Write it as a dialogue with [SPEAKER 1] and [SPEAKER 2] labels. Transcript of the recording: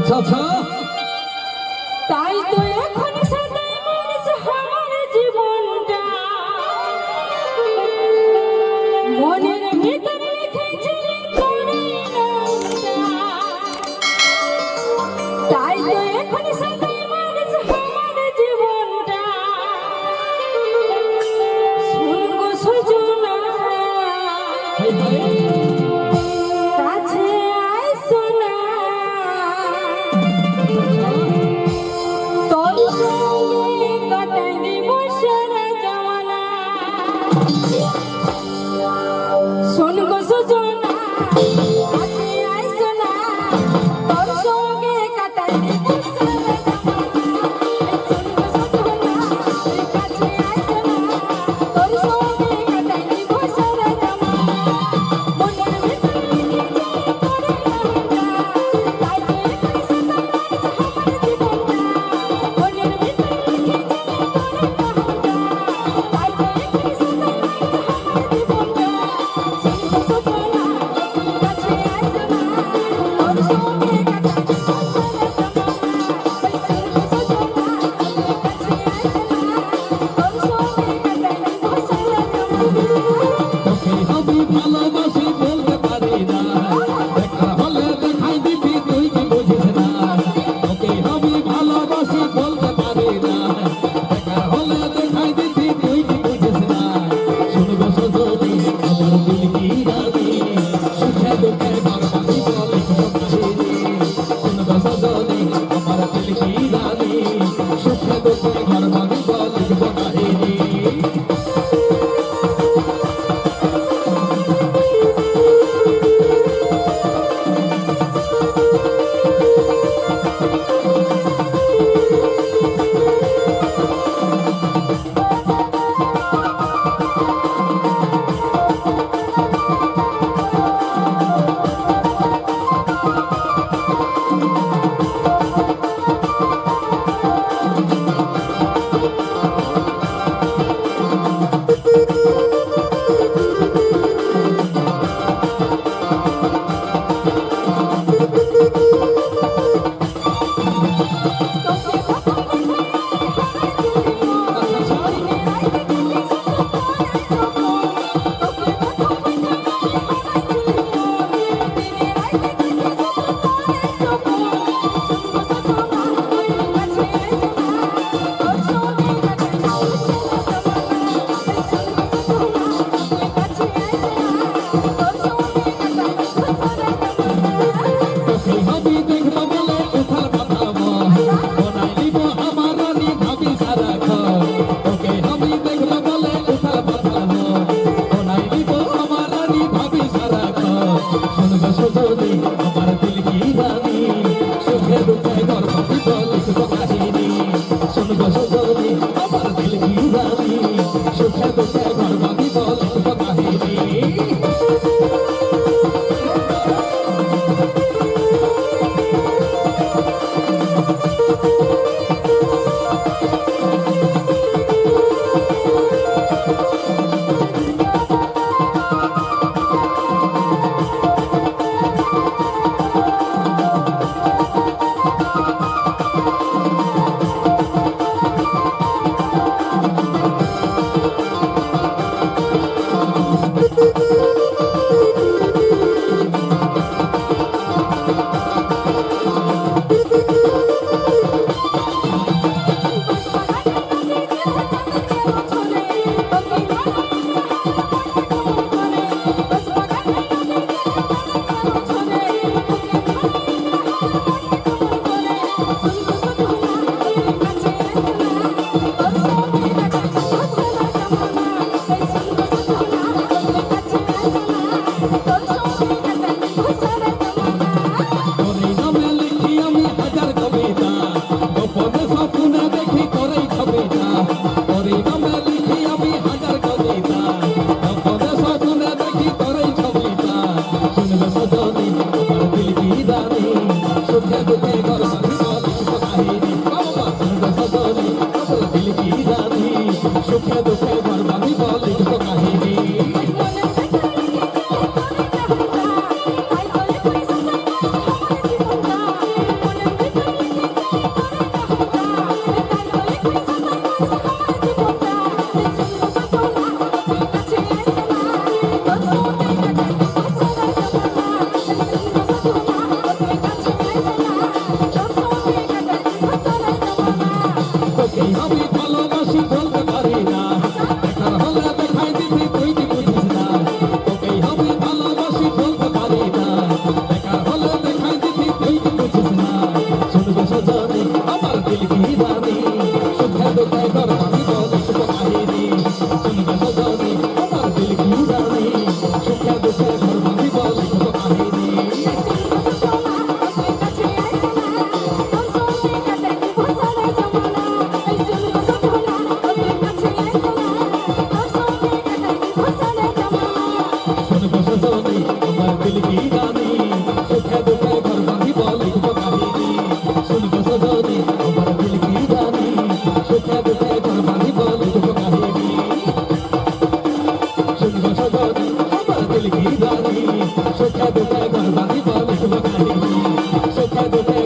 [SPEAKER 1] আচ্ছা আচ্ছা,
[SPEAKER 2] তাই তো এখন সাথে মানুষ আমার জীবনটা মনের ভিতরে লিখেছিলি তোরই নামটা। তাই তো এখন সাথে মানুষ আমার জীবনটা শুনবো সজনা কাছে আয় সোনা তোর সঙ্গে কাটাই দিব সারা জমানা। শোন গো সজনা কাছে আয় সোনা তোর সঙ্গে কাটাই দিব সারা জমানা। শোন গো সজনা কাছে আয় সোনা তোর সঙ্গে কাটাই দিব সারা জমানা। মনের ভিতরে লিখেছি তোর নামটা, তাই তো এখন সাথে মানুষ আমার জীবনটা। মনের ভিতরে লিখেছি তোর নামটা, তাই তো এখন সাথে মানুষ আমার জীবনটা। শোন গো সজনা কাছে আয় সোনা তোর সঙ্গে কাটাই দিব সারা জমানা। শোন গো সজনা কাছে আয় সোনা তোর সঙ্গে কাটাই দিব সারা জমানা।
[SPEAKER 1] তোকে আমি ভালোবাসি বলতে পারি না, দেখা হলে দেখাই দিবি তুই কি বুঝিস না। তোকে আমি ভালোবাসি বলতে পারি না, দেখা হলে দেখাই দিবি তুই কি বুঝিস না। শুনবো সজনী আমার দিল কি রানী, সুখে দুঃখে বারবারই বলিস কাহিনী। শুনবো সজনী আমার দিল কি রানী, সুখে দুঃখে বারবারই বলিস কাহিনী। আমি দেখবো বলে উথাল পাঠাবো, ওনাই নিব আমার রানী ভাবি সারাক্ষণ। ওকে আমি দেখবো বলে উথাল পাঠাবো, ওনাই নিব আমার রানী ভাবি সারাক্ষণ। শুনবো সজনী আমার দিল কি রানী, সুখে দুঃখে গর্ব দিব লিখবো কাহিনী। শুনবো সজনী আমার দিল কি রানী, সুখে দুঃখে গর্ব দিব লিখবো কাহিনী। তোরই নামে লিখি আমি হাজার কবিতা, গোপনে স্বপ্নে দেখি তোরই ছবিটা। তোরই নামে লিখি আমি হাজার কবিতা, গোপনে স্বপ্নে দেখি তোরই ছবিটা। শুনবে সজনী আমার দিল কি রানী, সুখে দুঃখে গর্ব দিব লিখবো কাহিনী। বাবা শুনবে সজনী আমার দিল কি রানী, সুখে দুঃখে গর্ব দিব লিখবো কাহিনী।
[SPEAKER 2] মনের ভিতরে লিখেছি তোর নামটা, তাই তো এখন সাথে মানুষ আমার জীবনটা। মনের
[SPEAKER 1] তোকে আমি ভালোবাসি বলতে পারি না দেখার হলে দেখাই দিবি তুই কি বুঝিস না তোকে আমি ভালোবাসি বলতে পারি না দেখার হলে দেখাই দিবি তুই কি বুঝিস না শুনবে সজনী আমার দিল কি রানী সুখে দুঃখে করবানি বলে শুভ কাহিনী শুনবে সজনী আমার দিল কি রানী সুখে দুঃখে করবানি বলে শুভ কাহিনী শুনবে সজনী আমার দিল কি রানী সুখে দুঃখে করবানি বলে শুভ কাহিনী শুনবে সজনী আমার দিল কি রানী সুখে দুঃখে করবানি বলে শুভ কাহিনী শুনবে সজনী আমার দিল কি রানী সুখে দুঃখে করবানি বলে শুভ কাহিনী সুখে দুঃখে